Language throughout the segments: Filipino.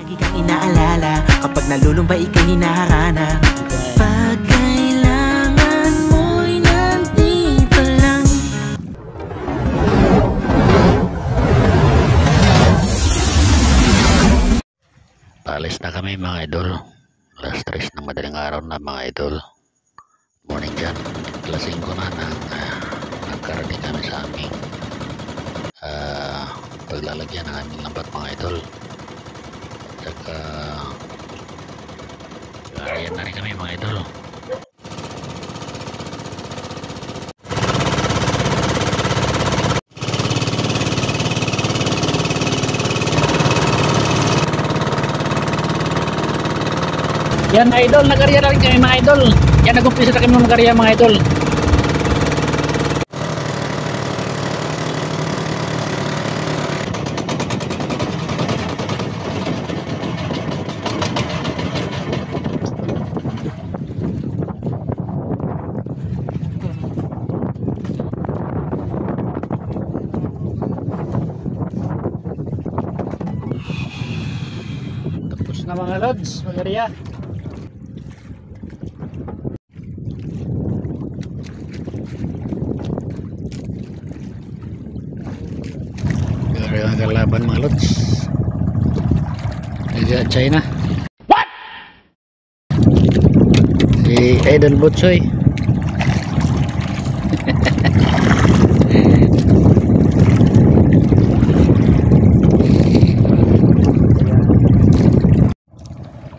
Lagi kang inaalala kapag nalulumbay ika'y hinaharana. Pag kailangan mo'y nandito lang. Paalis na kami mga idol. Alas 3 ng madaling araw na mga idol. Morning dyan. Alas 5 na nagkarating kami sa aming paglalagyan ng aming lambat mga idol. Saka ayan na rin kami mga idol. Yan mga idol, nag-area na rin kami mga idol. Yan, nag-umpisa na kami mag-area mga idol. Tapos na mga lods, mag-area. Kalaban mga lods Liga China. What? Si Idol Butsoy.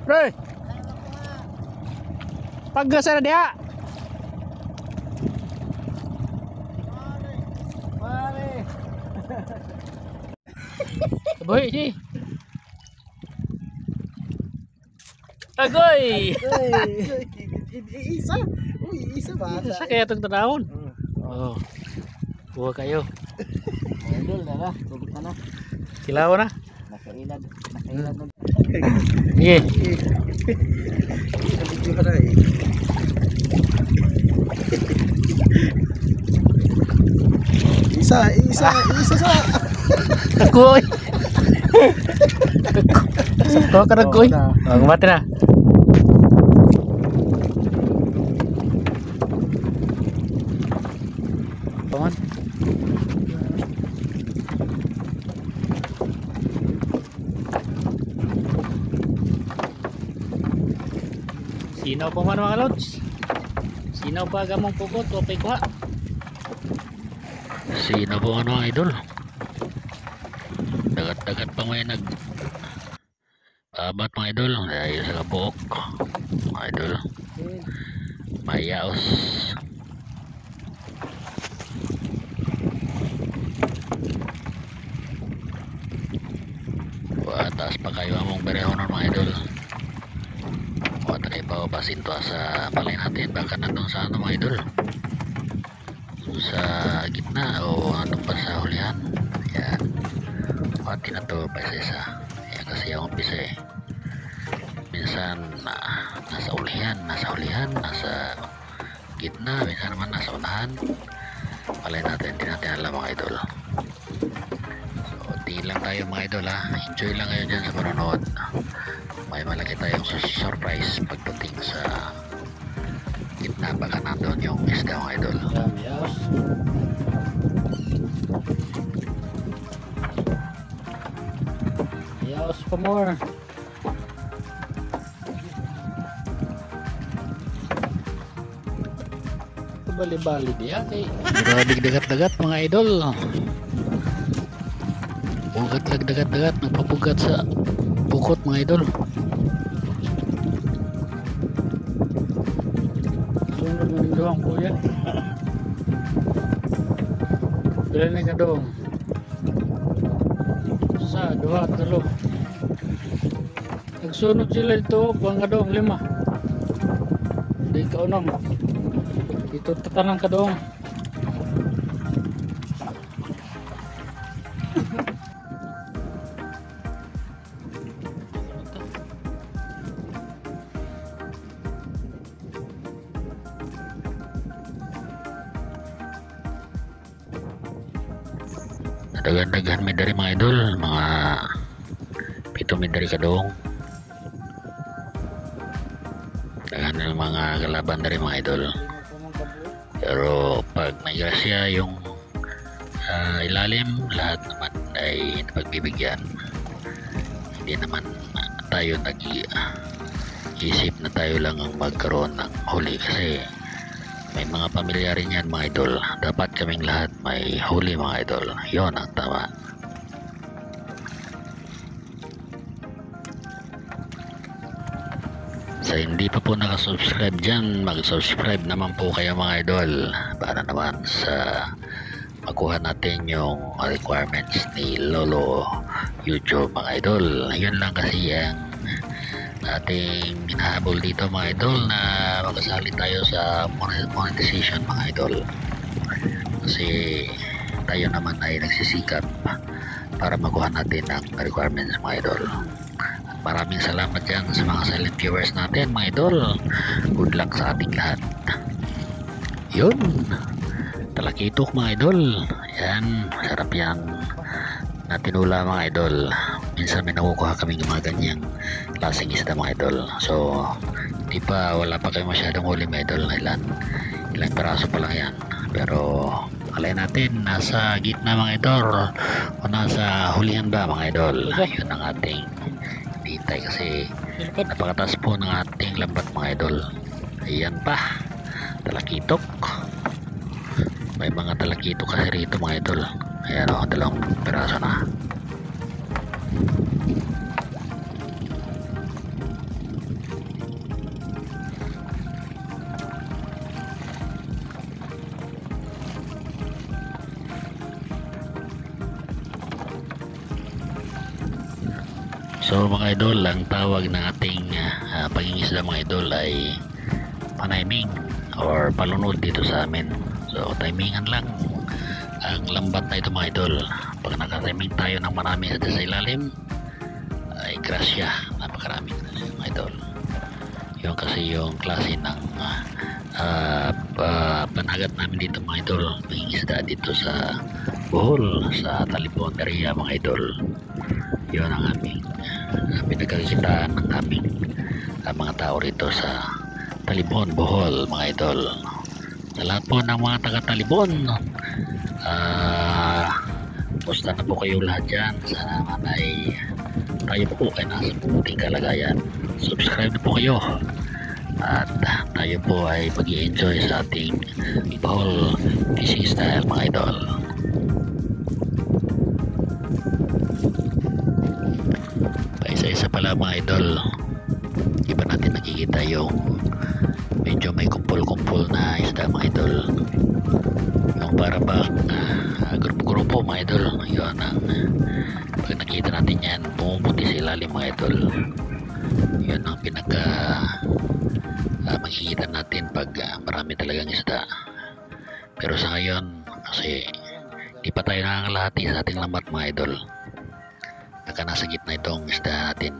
Pre, pagasa na dia. Boy, si. Agoy. Isa. Uy, isa ba? Isa kaya itong tanawon. Oh. Buha kayo. Idol na na. Tubig na na. Kilaw na. Nakailad. Nakailad na. Sige. Video ka na eh. Isa sa. Agoy. Kau ka naggoy. Oh, mati na. Paman. Sinaw pa man mga lods. Sinaw pa gamong pukot, wapay kuha. Sino po ano idol? Dagat-dagat pa may nag abat mga idol dahil sa kabuok mga idol. Mayaos. Taas pa kayo among berehonon mga idol. Wata kayo pa pasin to sa palay natin baka nandun sa ano mga idol, sa gitna o nandun pa sa hulihan. Yan, pati na to pa isa. Yan kasi yung umpisa eh. Minsan nasa hulihan, nasa gitna, minsan naman nasa unahan. Palay natin, hindi natin alam mga idol. So tingin lang tayo mga idol ha. Enjoy lang kayo dyan sa panonood. May malaki tayong surprise pagdating sa gitna, baka nandun yung isda mga idol. Yes. Yes, for more. Bali-bali dia kay. Grabe dagat-dagat mga idol. Bugat lag dagat-dagat, nagpapugat sa bukot mga idol. Sunod mo rin doang kuya. Dali ka doon. Sa dua, talo. Nagsunod sila ito, buwang ka doon, 5. Di ka unang. Ito tatanang ka doon. Daghan-daghan may dari mga idol, mga 7 marumi dari kadong. Dengan mga kalaban dari mga idol. Pero pag may grasya yung ilalim, lahat naman ay napagbibigyan. Hindi naman tayo nag-iisip na tayo lang ang magkaroon ng huli kasi may mga pamilya rin yan mga idol. Dapat kaming lahat may huli mga idol. Yon ang tama. Sa hindi pa po nakasubscribe dyan, mag-subscribe naman po kayo mga idol para naman sa makuha natin yung requirements ni Lolo YouTube mga idol. Yun lang kasi ang ating hinahabol dito mga idol, na makasali tayo sa monetization mga idol, kasi tayo naman ay nagsisikap para makuha natin ang requirements mga idol. Maraming salamat dyan sa mga silent viewers natin mga idol. Good luck sa ating lahat. Yun, talakitok mga idol. Yan, sarap yan na tinula mga idol. Minsan may nakukuha kaming mga ganyang klaseng isda mga idol. So wala pa kayo masyadong huli mga idol. Ilang peraso pa lang yan. Pero alay natin, nasa gitna mga idol o nasa hulihan ba mga idol. Yun ang ating hintay kasi napakataas po ng ating lambat mga idol. Ayan pa, talakitok. May mga talakitok kasi rito mga idol. Ayan o, 2 peraso na. So mga idol, ang tawag ng ating pangingisda mga idol ay paniming or palunod dito sa amin. So timingan lang ang lambat na ito mga idol. Pag nakatiming tayo ng marami sa ilalim ay grasya, napakaraming grasya mga idol. Yun kasi yung klase ng panagat namin dito mga idol, pangingisda dito sa Bohol, sa Talibon area mga idol. Yun ang aming pinagkakitaan ng aming mga tao rito sa Talibon, Bohol mga idol. Sa lahat po ng mga taga-Talibon, musta na po kayo lahat dyan. Sana naman ay tayo po ay nasa mabuting kalagayan. Subscribe na po kayo at tayo po ay pag-i-enjoy sa ating Bohol fishing style mga idol. Isa pala mga idol, iba natin nakikita yung medyo may kumpul-kumpul na isda mga idol, yung para bang grupo-grupo mga idol. Yun ang pag nakita natin yan, bumubuti sa ilalim mga idol. Yun ang pinaka makikita natin pag marami talagang isda. Pero sa ngayon kasi di pa tayo nangangalahati sa ating lambat mga idol, nasa gitna itong isda natin.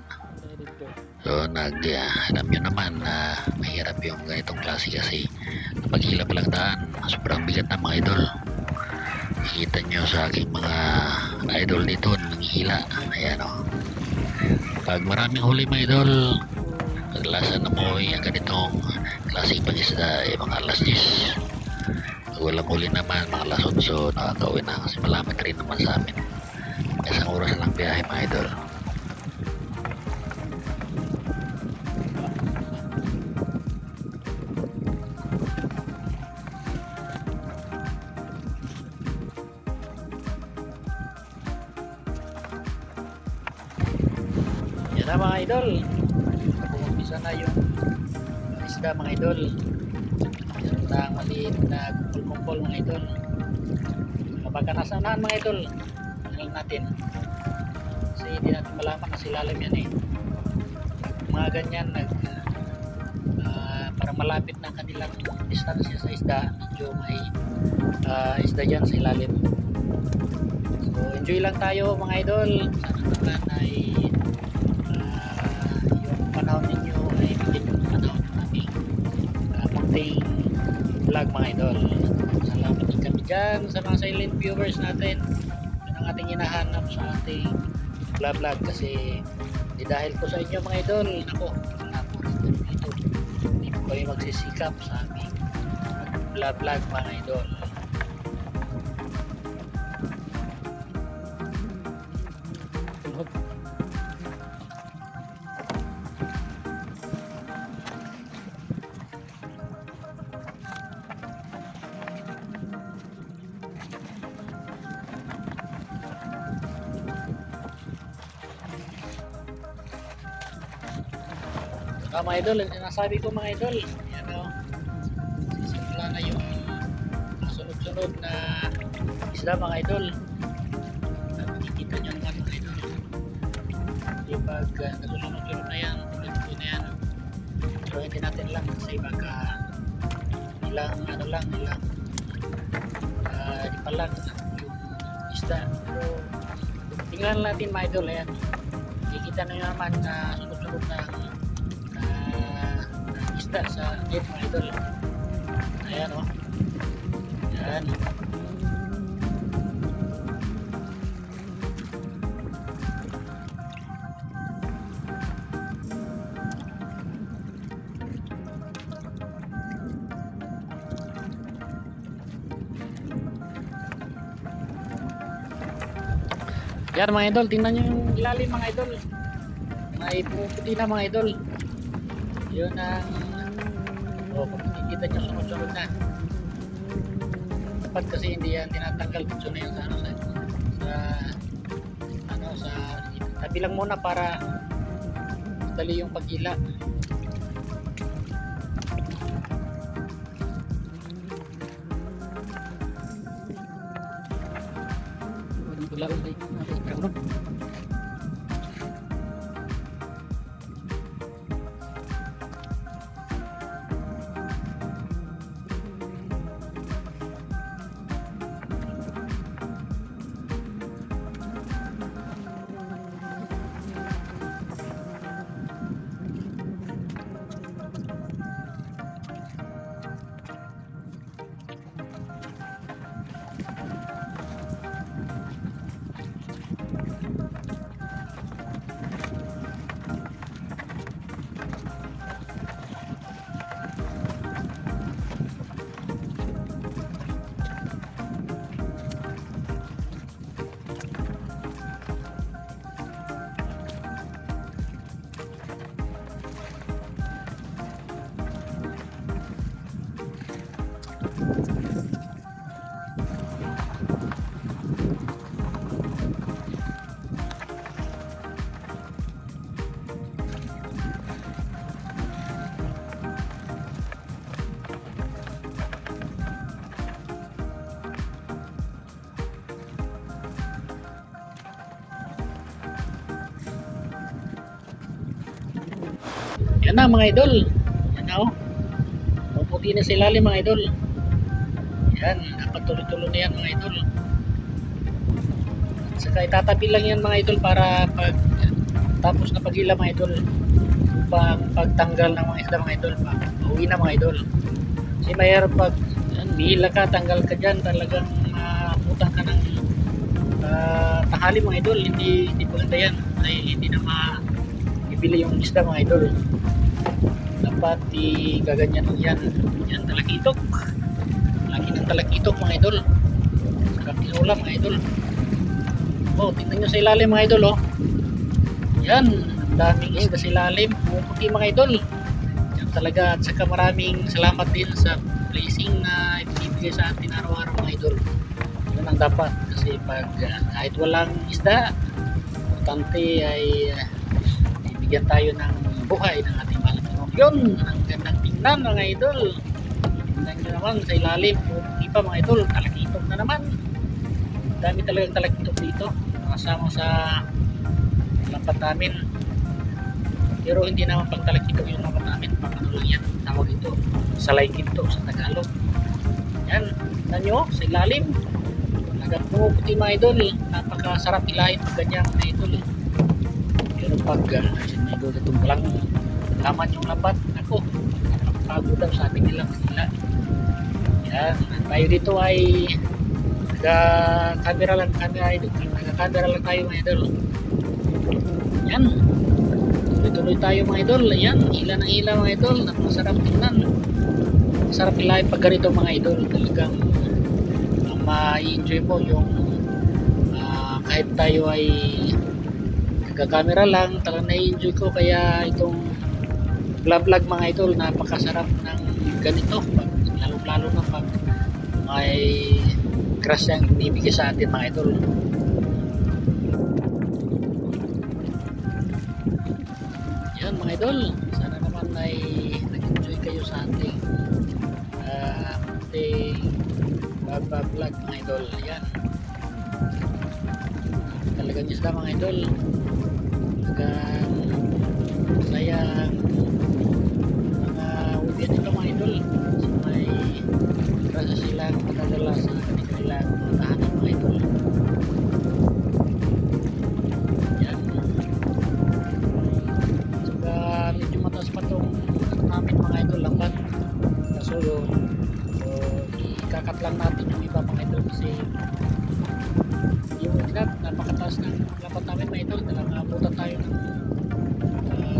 So alam nyo naman na mahirap yung ganitong klase kasi napaghilap lang daan, sobrang bigat na mga idol. Nakikita nyo sa aking mga idol dito nanghihila. Ayan o, pag maraming huli mga idol, paglasan na mo yung ganitong klaseng pag-isda ay mga alas 10. Pag walang huli naman mga alas 8 nakakauwi na kasi malamit rin naman sa amin. Isang oras lang biyahe mga idol. Yan na mga idol, umpisa na yung isda mga idol. Yan na ang maliit na kumpul-kumpul mga idol. Kapag nasanahan mga idol, natin kasi hindi natin malaman kasi lalim yan mga ganyan para malapit na kanilang distansya sa isda, medyo may isda dyan sa ilalim. So enjoy lang tayo mga idol. Sana naman ay yung panahon ninyo ay maging yung panahon ng aming munting vlog mga idol. Salamat din kami dyan sa mga silent viewers natin, ang ating hinahanap sa ating vlog kasi Di dahil po sa inyo mga idol, ako, dito, hindi po kayo magsisikap sa aming vlog mga idol. Mga idol, ang sinasabi ko mga idol, yan o, sisimula na yung sunod-sunod na isda mga idol. Makikita nyo naman mga idol, yung pag nasusunod-sunod na yan, tuloy-tuloy na yan, pero hindi natin lang kasi baka ilang di pa lang yung isda, pero tingnan natin mga idol, ayan, makikita nyo naman na sunod-sunod na isda sa net mga idol. Ayan o. Ayan. Yan mga idol, tingnan nyo yung ilalim mga idol. May puputi na mga idol. Yun ang kung makikita nyo sunod-sunod na. Dapat kasi hindi yan tinatanggal dito na yun sa tabi lang muna para dali yung pag-ila. Yan na mga idol. Yan na o. Puputi na sa ilalim mga idol. Yan. Dapat tuloy-tuloy na yan mga idol. At saka itatabi lang yan mga idol para pag tapos na pag-ila mga idol. Upang pagtanggal ng mga isda mga idol. Pauwi na mga idol. Kasi mayroon pag bihila ka, tanggal ka dyan. Talagang maputang ka ng tanghali mga idol. Hindi maganda yan. Ay hindi na maibili yung isda mga idol. Dapat gaganyan yan. Yan talakitok. Laki ng talakitok mga idol. Sarap tinula mga idol. Oh, tingnan nyo sa ilalim mga idol oh. Yan, ang daming isda sa ilalim. Pumuputi mga idol. Yan talaga. At saka maraming salamat din sa blessing na ibigay sa atin araw-araw mga idol. Yan ang dapat. Kasi pag kahit walang isda, importante ay ibigyan tayo ng buhay ng ating mahal. Yun, ang gandang tingnan mga idol. Tingnan nyo naman sa ilalim. Puputi pa mga idol. Talakitok na naman. Dami talagang talakitok dito. Kasama sa lampat namin. Pero hindi naman pang talakitok yung lampat namin. Pang ano lang yan. Tawag ito. Salay kinto sa Tagalog. Yan. Tingnan nyo sa ilalim. Talagang puputi mga idol. Napakasarap ilahin pag ganyan mga idol. Pero pag mga idol itong lang laman yung lambat, ako napapagod daw sa ating nilang sila. Yan, tayo dito ay nagka-camera lang tayo mga idol. Yan, tuloy tayo mga idol. Ayan, hila ng hila mga idol. Masarap tingnan. Masarap ilahin pag ganito mga idol. Talagang ma-enjoy mo yung kahit tayo ay nagka-camera lang, talagang na-enjoy ko. Kaya itong vlog mga idol, napakasarap ng ganito. Lalo na pag may crush yung ibibigay sa atin mga idol. Yan mga idol, sana naman ay nag-enjoy kayo sa ating vlog mga idol. Yan, talagang isda mga idol, talagang sayang mga ubiyan nito mga idol. May rasa silang padadala sa kanilang mga tahanan mga idol. Yan, saka medyo mataas pa itong namin mga idol, lambat. Kaso ikakat lang natin yung iba mga idol kasi yung ikat napakataas ng lambat namin mga idol. Talagang abutan tayo ng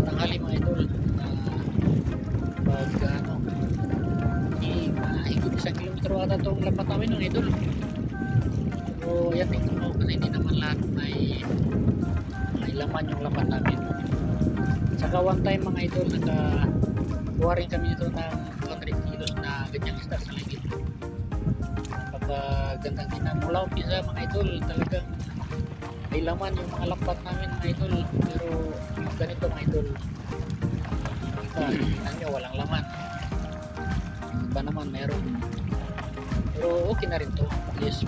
tanghali mga idol. Pag higit 1 kilometro ata itong lambat namin mga idol. So yan, tingnan mo kasi hindi naman lahat may laman yung lambat namin. Saka one time mga idol, nakakuha rin kami nito ng 200 kilos na ganyang isda sa ligid. Napakagandang mula umpisa mga idol, talagang may laman yung mga lambat namin mga idol. Pero yung ganito mga idol, tingnan nyo, walang laman. Iba naman meron, pero okay na rin to. Yes,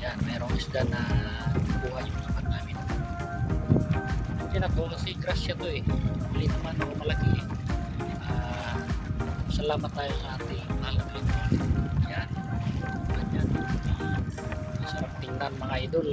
yan, merong isda na buhay yung lambat namin. Okay na to kasi crush siya to eh. Mali naman o malaki eh. Salamat tayo sa ating nalaglag. Yan, ganyan. Masarap tingnan mga idol.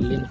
dilim.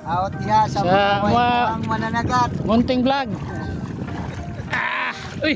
Out diha sa Sa mga mga- ang mananagat. Munting vlog. Uy!